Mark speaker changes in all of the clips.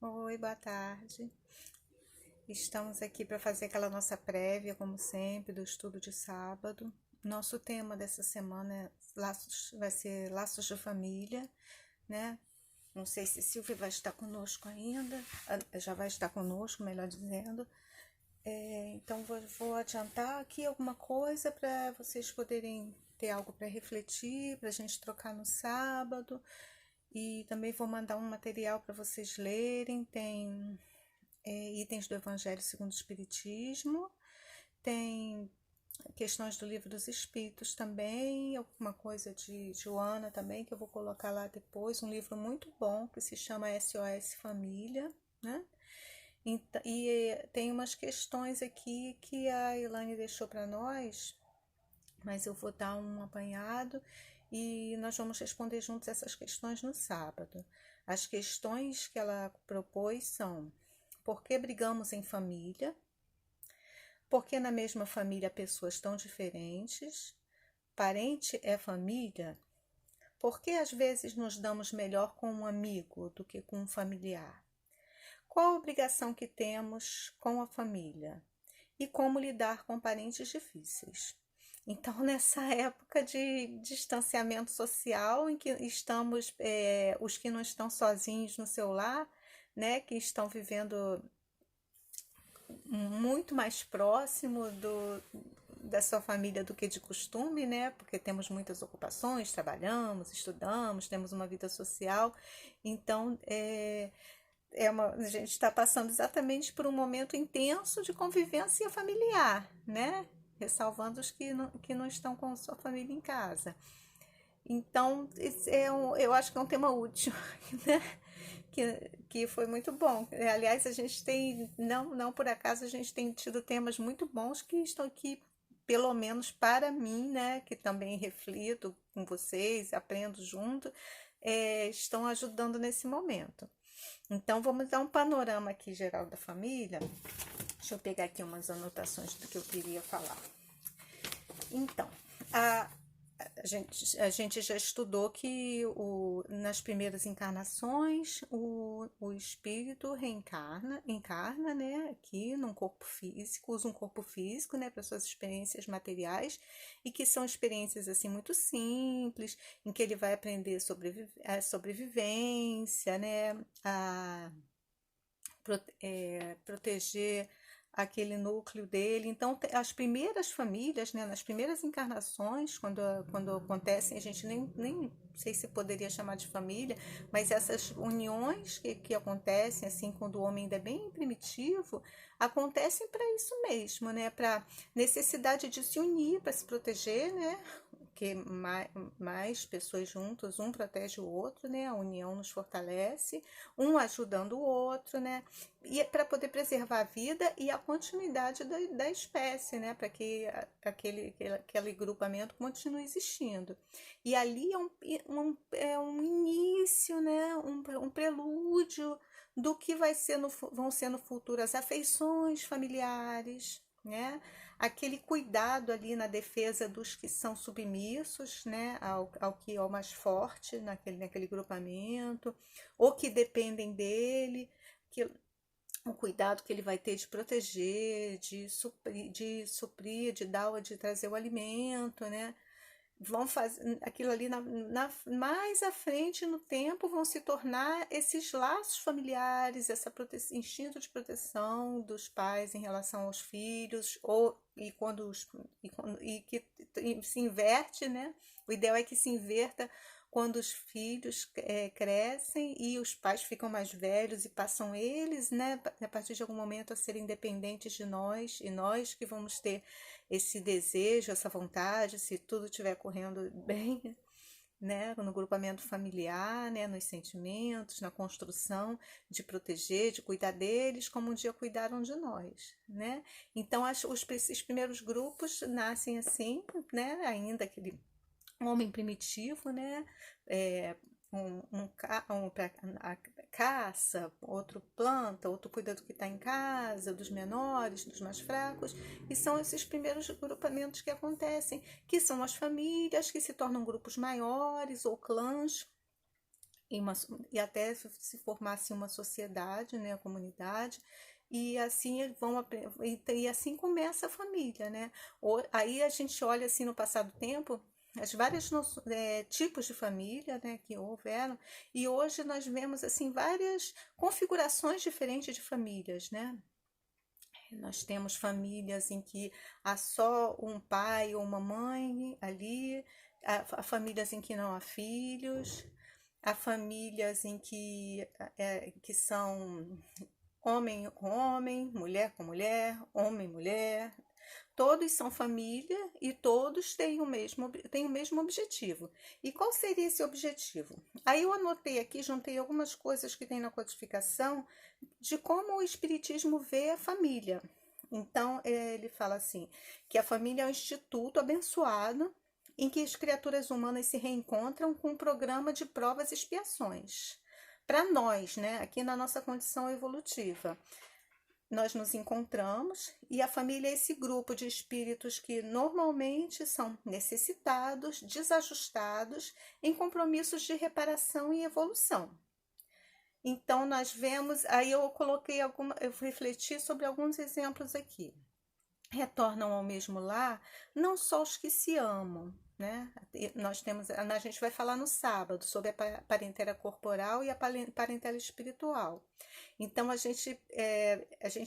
Speaker 1: Oi, boa tarde. Estamos aqui para fazer aquela nossa prévia, como sempre, do estudo de sábado. Nosso tema dessa semana vai ser laços de família, né? Não sei se Silvia vai estar conosco ainda, já vai estar conosco, melhor dizendo. Então vou adiantar aqui alguma coisa para vocês poderem ter algo para refletir, para a gente trocar no sábado. E também vou mandar um material para vocês lerem. Tem itens do Evangelho segundo o Espiritismo, tem questões do Livro dos Espíritos também, alguma coisa de Joana também, que eu vou colocar lá depois, um livro muito bom que se chama SOS Família, né? E tem umas questões aqui que a Elaine deixou para nós, mas eu vou dar um apanhado e nós vamos responder juntos essas questões no sábado. As questões que ela propôs são: por que brigamos em família? Por que na mesma família pessoas tão diferentes? Parente é família? Por que às vezes nos damos melhor com um amigo do que com um familiar? Qual a obrigação que temos com a família? E como lidar com parentes difíceis? Então, nessa época de distanciamento social, em que estamos, os que não estão sozinhos no seu lar, né, que estão vivendo muito mais próximo da sua família do que de costume, né? Porque temos muitas ocupações, trabalhamos, estudamos, temos uma vida social. Então, a gente está passando exatamente por um momento intenso de convivência familiar, né? Ressalvando os que não estão com sua família em casa. Então, eu acho que é um tema útil, né? Que foi muito bom. Aliás, a gente tem, não por acaso, a gente tem tido temas muito bons que estão aqui, pelo menos para mim, né? Que também reflito com vocês, aprendo junto, estão ajudando nesse momento. Então, vamos dar um panorama aqui geral da família. Deixa eu pegar aqui umas anotações do que eu queria falar. Então, a gente já estudou que nas primeiras encarnações o espírito encarna, né, aqui num corpo físico, usa um corpo físico, né, para suas experiências materiais, e que são experiências assim muito simples, em que ele vai aprender sobre a sobrevivência, né, a proteger aquele núcleo dele. Então, as primeiras famílias, né, nas primeiras encarnações, quando acontecem, a gente nem sei se poderia chamar de família, mas essas uniões que acontecem, assim, quando o homem ainda é bem primitivo, acontecem para isso mesmo, né, para necessidade de se unir, para se proteger, né, que mais pessoas juntas, um protege o outro, né? A união nos fortalece, um ajudando o outro, né? E é para poder preservar a vida e a continuidade da espécie, né? Para que aquele grupamento continue existindo. E ali é um início, né? Um prelúdio do que vão ser no futuro as afeições familiares, né? Aquele cuidado ali na defesa dos que são submissos, né, ao que é o mais forte naquele grupamento, ou que dependem dele, que o cuidado que ele vai ter de proteger, de suprir, de dar, de trazer o alimento, né? Vão fazer aquilo ali mais à frente no tempo vão se tornar esses laços familiares, instinto de proteção dos pais em relação aos filhos, e que se inverte, né? O ideal é que se inverta quando os filhos crescem e os pais ficam mais velhos e passam eles, né, a partir de algum momento a serem independentes de nós, e nós que vamos ter esse desejo, essa vontade, se tudo estiver correndo bem, né, no grupamento familiar, né, nos sentimentos, na construção de proteger, de cuidar deles, como um dia cuidaram de nós, né? Então, esses primeiros grupos nascem assim, né, ainda aquele homem primitivo, né? Um para a caça, outro planta, outro cuida do que está em casa, dos menores, dos mais fracos, e são esses primeiros grupamentos que acontecem, que são as famílias que se tornam grupos maiores ou clãs, e, e até se formasse uma sociedade, né, a comunidade, e assim e assim começa a família, né? Aí a gente olha assim no passado tempo as várias tipos de família, né, que houveram, e hoje nós vemos assim várias configurações diferentes de famílias, né? Nós temos famílias em que há só um pai ou uma mãe ali, há famílias em que não há filhos, há famílias em que são homem com homem, mulher com mulher, homem e mulher. Todos são família e todos têm o mesmo objetivo. E qual seria esse objetivo? Aí eu anotei aqui, juntei algumas coisas que tem na codificação de como o Espiritismo vê a família. Então, ele fala assim, que a família é um instituto abençoado em que as criaturas humanas se reencontram com um programa de provas e expiações. Para nós, né, aqui na nossa condição evolutiva, nós nos encontramos e a família é esse grupo de espíritos que normalmente são necessitados, desajustados, em compromissos de reparação e evolução. Então, nós vemos, aí eu refleti sobre alguns exemplos aqui. Retornam ao mesmo lar não só os que se amam, né? A gente vai falar no sábado sobre a parentela corporal e a parentela espiritual. Então a gente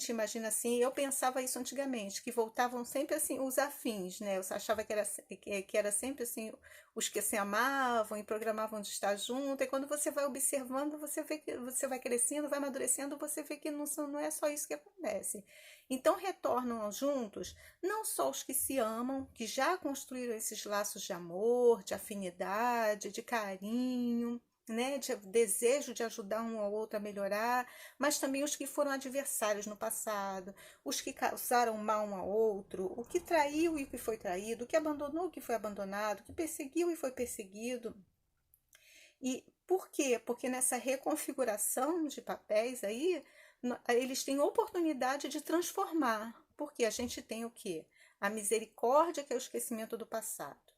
Speaker 1: imagina assim, eu pensava isso antigamente, que voltavam sempre assim os afins, né? Eu achava que era sempre assim os que se amavam e programavam de estar junto, e quando você vai observando, você vê que você vai crescendo, vai amadurecendo, você vê que não é só isso que acontece. Então retornam juntos não só os que se amam, que já construíram esses laços de amor, de afinidade, de carinho, né, de desejo de ajudar um ao outro a melhorar, mas também os que foram adversários no passado, os que causaram mal um ao outro, o que traiu e o que foi traído, o que abandonou e o que foi abandonado, o que perseguiu e foi perseguido. E por quê? Porque nessa reconfiguração de papéis aí, eles têm oportunidade de transformar. Porque a gente tem o quê? A misericórdia, que é o esquecimento do passado.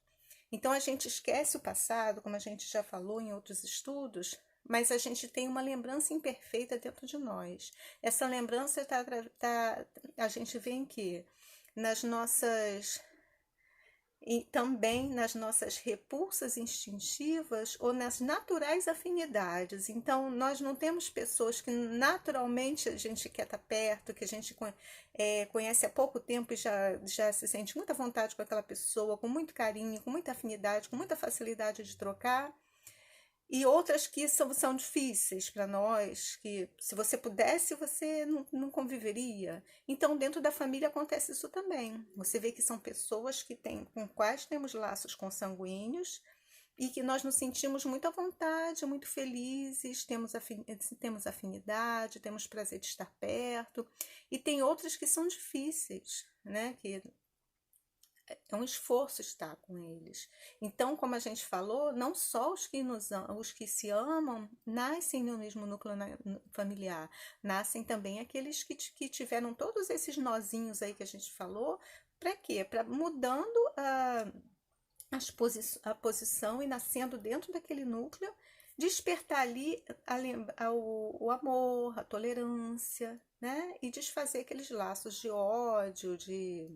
Speaker 1: Então a gente esquece o passado, como a gente já falou em outros estudos, mas a gente tem uma lembrança imperfeita dentro de nós. Essa lembrança a gente vê em quê? Nas nossas e também nas nossas repulsas instintivas ou nas naturais afinidades. Então, nós não temos pessoas que naturalmente a gente quer estar perto, que a gente conhece há pouco tempo e já se sente muita vontade com aquela pessoa, com muito carinho, com muita afinidade, com muita facilidade de trocar. E outras que são difíceis para nós, que se você pudesse, você não conviveria. Então, dentro da família acontece isso também. Você vê que são pessoas com quais temos laços consanguíneos e que nós nos sentimos muito à vontade, muito felizes, temos afinidade, temos prazer de estar perto. E tem outras que são difíceis, né? Que é um esforço estar com eles. Então, como a gente falou, não só os que se amam nascem no mesmo núcleo familiar, nascem também aqueles que tiveram todos esses nozinhos aí que a gente falou. Para quê? Para mudando a posição e nascendo dentro daquele núcleo, despertar ali o amor, a tolerância, né? E desfazer aqueles laços de ódio, de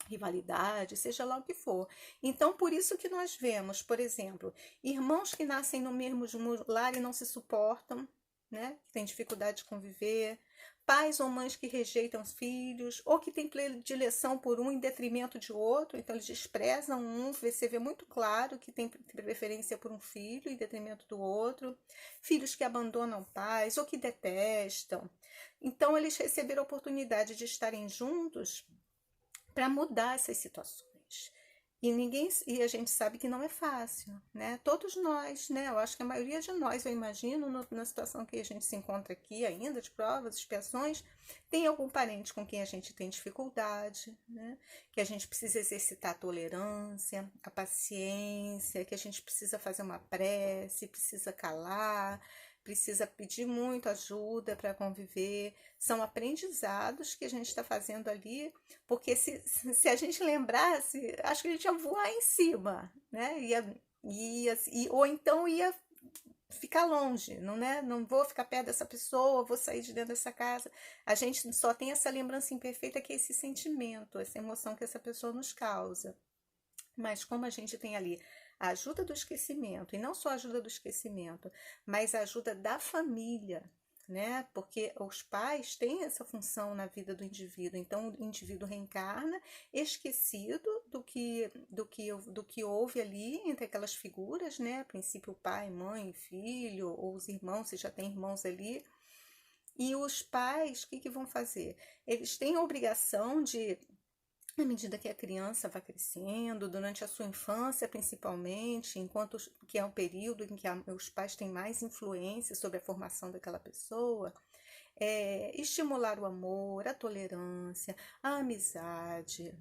Speaker 1: rivalidade, seja lá o que for. Então, por isso que nós vemos, por exemplo, irmãos que nascem no mesmo lar e não se suportam, né? Que têm dificuldade de conviver, pais ou mães que rejeitam os filhos, ou que têm predileção por um em detrimento de outro, então eles desprezam um, você vê muito claro que tem preferência por um filho em detrimento do outro, filhos que abandonam pais ou que detestam. Então, eles receberam a oportunidade de estarem juntos para mudar essas situações. E a gente sabe que não é fácil, né? Todos nós, né? Eu acho que a maioria de nós, eu imagino, na situação que a gente se encontra aqui ainda, de provas, expiações, tem algum parente com quem a gente tem dificuldade, né? Que a gente precisa exercitar a tolerância, a paciência, que a gente precisa fazer uma prece, precisa calar, precisa pedir muito ajuda para conviver. São aprendizados que a gente está fazendo ali, porque se a gente lembrasse, acho que a gente ia voar em cima, né? Ou então ia ficar longe, não, né? Não vou ficar perto dessa pessoa, vou sair de dentro dessa casa. A gente só tem essa lembrança imperfeita que é esse sentimento, essa emoção que essa pessoa nos causa. Mas como a gente tem ali a ajuda do esquecimento, e não só a ajuda do esquecimento, mas a ajuda da família, né? Porque os pais têm essa função na vida do indivíduo. Então, o indivíduo reencarna esquecido do que houve ali entre aquelas figuras, né? A princípio, pai, mãe, filho, ou os irmãos, se já tem irmãos ali. E os pais, o que que vão fazer? Eles têm a obrigação de, à medida que a criança vai crescendo, durante a sua infância principalmente, que é um período em que os pais têm mais influência sobre a formação daquela pessoa, estimular o amor, a tolerância, a amizade,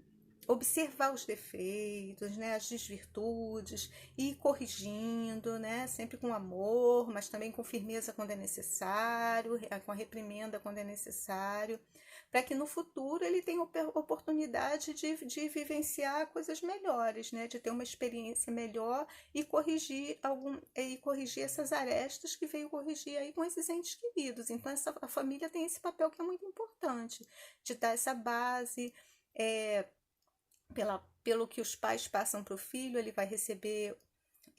Speaker 1: observar os defeitos, né, as desvirtudes, e ir corrigindo, né, sempre com amor, mas também com firmeza quando é necessário, com a reprimenda quando é necessário, para que no futuro ele tenha oportunidade de vivenciar coisas melhores, né, de ter uma experiência melhor e corrigir essas arestas que veio corrigir aí com esses entes queridos. Então a família tem esse papel que é muito importante, de dar essa base, é, pelo que os pais passam para o filho, ele vai receber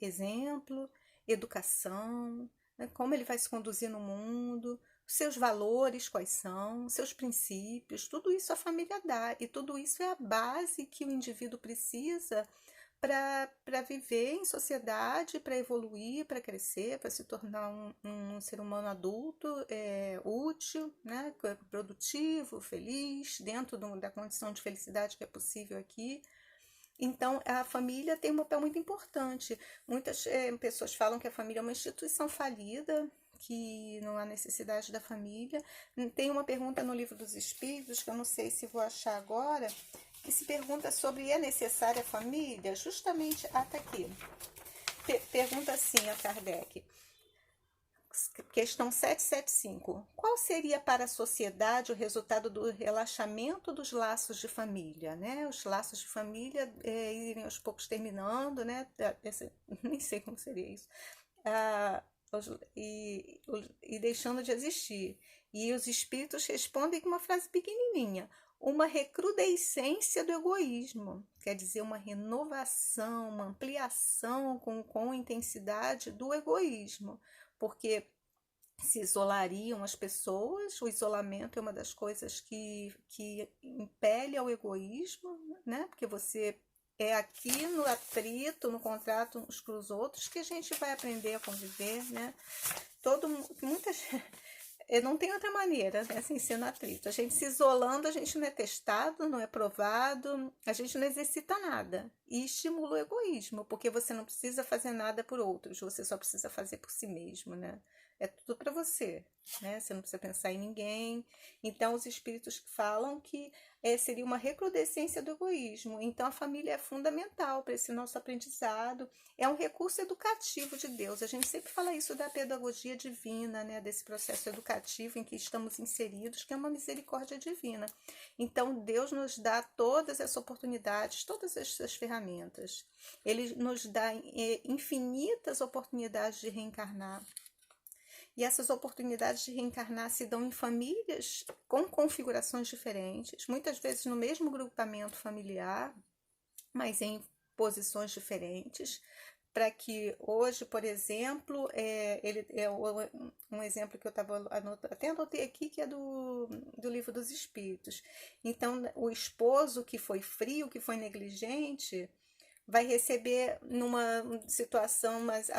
Speaker 1: exemplo, educação, né, como ele vai se conduzir no mundo, seus valores quais são, seus princípios, tudo isso a família dá, e tudo isso é a base que o indivíduo precisa para viver em sociedade, para evoluir, para crescer, para se tornar um ser humano adulto, útil, né, produtivo, feliz, dentro da condição de felicidade que é possível aqui. Então, a família tem um papel muito importante. Muitas pessoas falam que a família é uma instituição falida, que não há necessidade da família. Tem uma pergunta no Livro dos Espíritos, que eu não sei se vou achar agora, que se pergunta sobre é necessária a família? Justamente, até aqui. Pergunta assim a Kardec. Questão 775. Qual seria para a sociedade o resultado do relaxamento dos laços de família, né? Os laços de família irem aos poucos terminando, né? Nem sei como seria isso. Ah, e deixando de existir. E os espíritos respondem com uma frase pequenininha: uma recrudescência do egoísmo, quer dizer, uma renovação, uma ampliação com intensidade do egoísmo, porque se isolariam as pessoas, o isolamento é uma das coisas que impele ao egoísmo, né? Porque você é aqui no atrito, no contrato uns com os outros, que a gente vai aprender a conviver, né? Muitas não tem outra maneira, né, sem ser no atrito. A gente se isolando, a gente não é testado, não é provado, a gente não exercita nada. E estimula o egoísmo, porque você não precisa fazer nada por outros, você só precisa fazer por si mesmo, né? É tudo para você, né? Você não precisa pensar em ninguém. Então, os espíritos falam que seria uma recrudescência do egoísmo. Então, a família é fundamental para esse nosso aprendizado. É um recurso educativo de Deus. A gente sempre fala isso da pedagogia divina, né? Desse processo educativo em que estamos inseridos, que é uma misericórdia divina. Então, Deus nos dá todas essas oportunidades, todas essas ferramentas. Ele nos dá infinitas oportunidades de reencarnar. E essas oportunidades de reencarnar se dão em famílias com configurações diferentes, muitas vezes no mesmo grupamento familiar, mas em posições diferentes, para que hoje, por exemplo, ele é um exemplo que eu estava até anotei aqui, que é do Livro dos Espíritos. Então, o esposo que foi frio, que foi negligente, vai receber numa situação mais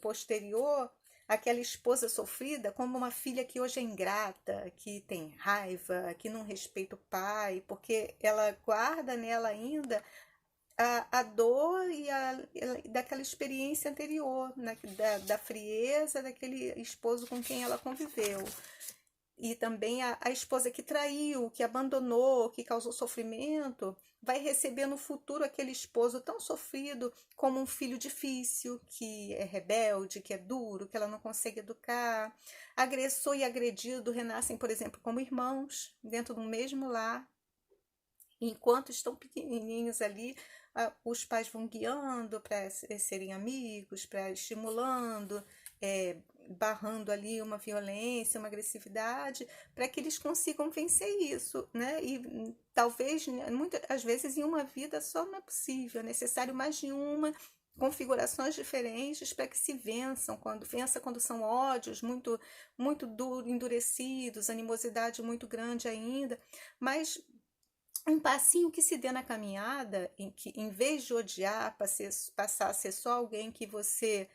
Speaker 1: posterior aquela esposa sofrida como uma filha que hoje é ingrata, que tem raiva, que não respeita o pai, porque ela guarda nela ainda a dor daquela experiência anterior, da frieza daquele esposo com quem ela conviveu. E também a esposa que traiu, que abandonou, que causou sofrimento, vai receber no futuro aquele esposo tão sofrido como um filho difícil, que é rebelde, que é duro, que ela não consegue educar. Agressor e agredido renascem, por exemplo, como irmãos, dentro do mesmo lar. Enquanto estão pequenininhos ali, os pais vão guiando para serem amigos, para estimulando. barrando ali uma violência, uma agressividade, para que eles consigam vencer isso, né? E talvez, muitas às vezes, em uma vida só não é possível, é necessário mais de uma, configurações diferentes para que se vençam, quando são ódios muito endurecidos, animosidade muito grande ainda, mas um passinho que se dê na caminhada, em que em vez de odiar, passar a ser só alguém que você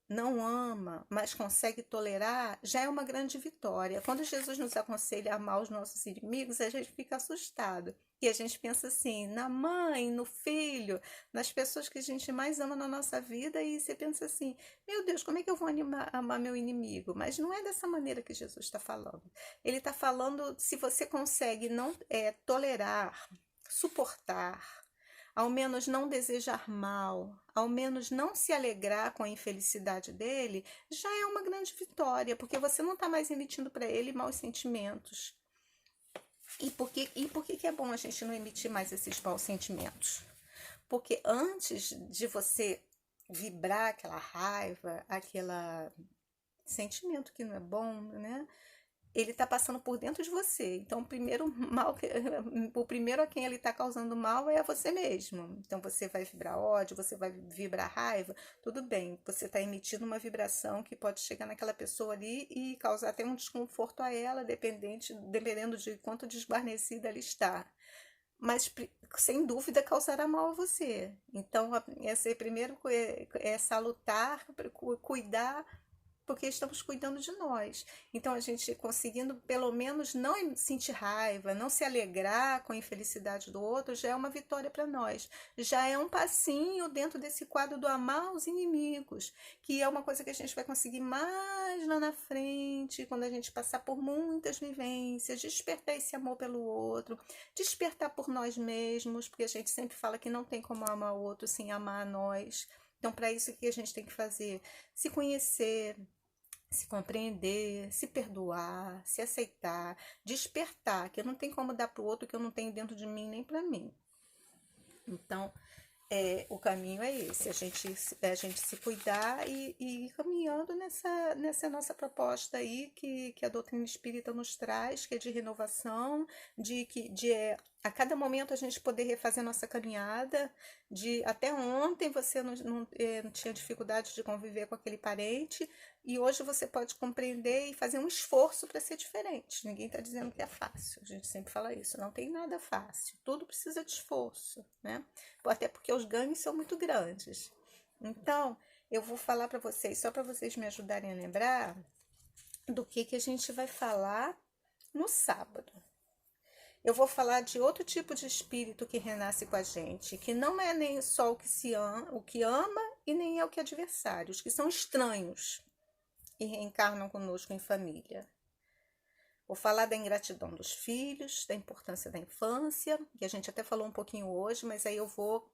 Speaker 1: não ama, mas consegue tolerar, já é uma grande vitória. Quando Jesus nos aconselha a amar os nossos inimigos, a gente fica assustado. E a gente pensa assim, na mãe, no filho, nas pessoas que a gente mais ama na nossa vida, e você pensa assim, meu Deus, como é que eu vou amar meu inimigo? Mas não é dessa maneira que Jesus está falando. Ele está falando se você consegue não tolerar, suportar, ao menos não desejar mal, ao menos não se alegrar com a infelicidade dele, já é uma grande vitória, porque você não está mais emitindo para ele maus sentimentos. E por que que é bom a gente não emitir mais esses maus sentimentos? Porque antes de você vibrar aquela raiva, aquele sentimento que não é bom, né? Ele está passando por dentro de você. Então, o primeiro a quem ele está causando mal é a você mesmo. Então, você vai vibrar ódio, você vai vibrar raiva, tudo bem. Você está emitindo uma vibração que pode chegar naquela pessoa ali e causar até um desconforto a ela, dependendo de quanto desguarnecida ela está. Mas, sem dúvida, causará mal a você. Então, primeiro é salutar, cuidar, porque estamos cuidando de nós. Então, a gente conseguindo pelo menos não sentir raiva, não se alegrar com a infelicidade do outro, já é uma vitória para nós. Já é um passinho dentro desse quadro do amar os inimigos, que é uma coisa que a gente vai conseguir mais lá na frente, quando a gente passar por muitas vivências, despertar esse amor pelo outro, despertar por nós mesmos, porque a gente sempre fala que não tem como amar o outro sem amar a nós. Então, para isso, o que a gente tem que fazer? Se conhecer, se compreender, se perdoar, se aceitar, despertar, que eu não tenho como dar para o outro que eu não tenho dentro de mim nem para mim. Então, o caminho é esse, a gente se cuidar e ir caminhando nessa nossa proposta aí que a doutrina espírita nos traz, que é de renovação, a cada momento a gente poder refazer nossa caminhada, de até ontem você não tinha dificuldade de conviver com aquele parente, e hoje você pode compreender e fazer um esforço para ser diferente. Ninguém está dizendo que é fácil, a gente sempre fala isso, não tem nada fácil, tudo precisa de esforço, né? Até porque os ganhos são muito grandes. Então, eu vou falar para vocês, só para vocês me ajudarem a lembrar, do que a gente vai falar no sábado. Eu vou falar de outro tipo de espírito que renasce com a gente, que não é nem só o que ama e nem é o que é adversário, os que são estranhos e reencarnam conosco em família. Vou falar da ingratidão dos filhos, da importância da infância, que a gente até falou um pouquinho hoje, mas aí eu vou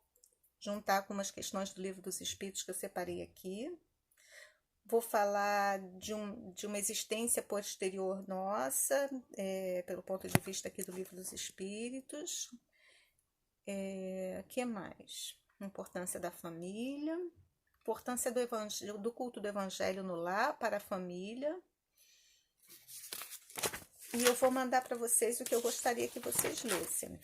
Speaker 1: juntar com umas questões do Livro dos Espíritos que eu separei aqui. Vou falar de uma existência posterior nossa, pelo ponto de vista aqui do Livro dos Espíritos. Que mais? Importância da família, importância do culto do Evangelho no lar para a família. E eu vou mandar para vocês o que eu gostaria que vocês lessem,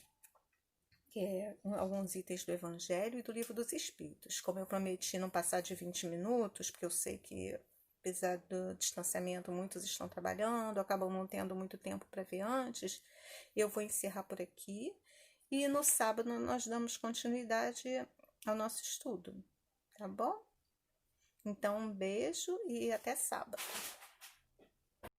Speaker 1: que é alguns itens do Evangelho e do Livro dos Espíritos. Como eu prometi não passar de 20 minutos, porque eu sei que, apesar do distanciamento, muitos estão trabalhando, acabam não tendo muito tempo para ver antes, eu vou encerrar por aqui. E no sábado nós damos continuidade ao nosso estudo, tá bom? Então, um beijo e até sábado.